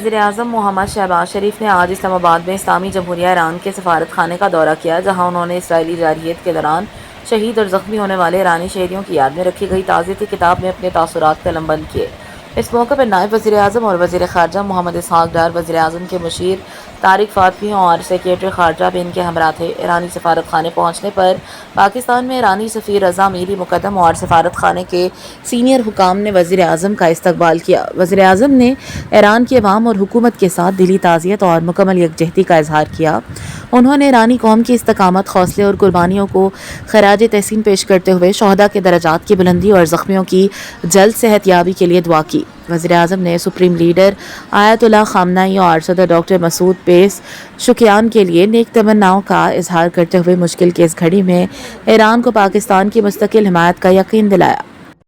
وزیر اعظم محمد شہباز شریف نے آج اسلام آباد میں اسلامی جمہوریہ ایران کے سفارت خانے کا دورہ کیا، جہاں انہوں نے اسرائیلی جارحیت کے دوران شہید اور زخمی ہونے والے ایرانی شہریوں کی یاد میں رکھی گئی تعزیتی کتاب میں اپنے تاثرات قلم بند کیے۔ اس موقع پر نائب وزیر اعظم اور وزیر خارجہ محمد اسحاق ڈار، وزیر اعظم کے مشیر طارق فاطمی اور سیکریٹری خارجہ بھی ان کے ہمراہ تھے۔ ایرانی سفارت خانے پہنچنے پر پاکستان میں ایرانی سفیر رضا میری مقدم اور سفارت خانے کے سینئر حکام نے وزیر اعظم کا استقبال کیا۔ وزیر اعظم نے ایران کے عوام اور حکومت کے ساتھ دلی تعزیت اور مکمل یکجہتی کا اظہار کیا۔ انہوں نے ایرانی قوم کی استقامت، حوصلے اور قربانیوں کو خراج تحسین پیش کرتے ہوئے شہداء کے درجات کی بلندی اور زخمیوں کی جلد صحت یابی کے لیے دعا کی۔ وزیر اعظم نے سپریم لیڈر آیت اللہ خامنئی اور صدر ڈاکٹر مسعود پیس شکیان کے لیے نیک تمناؤں کا اظہار کرتے ہوئے مشکل کی اس گھڑی میں ایران کو پاکستان کی مستقل حمایت کا یقین دلایا۔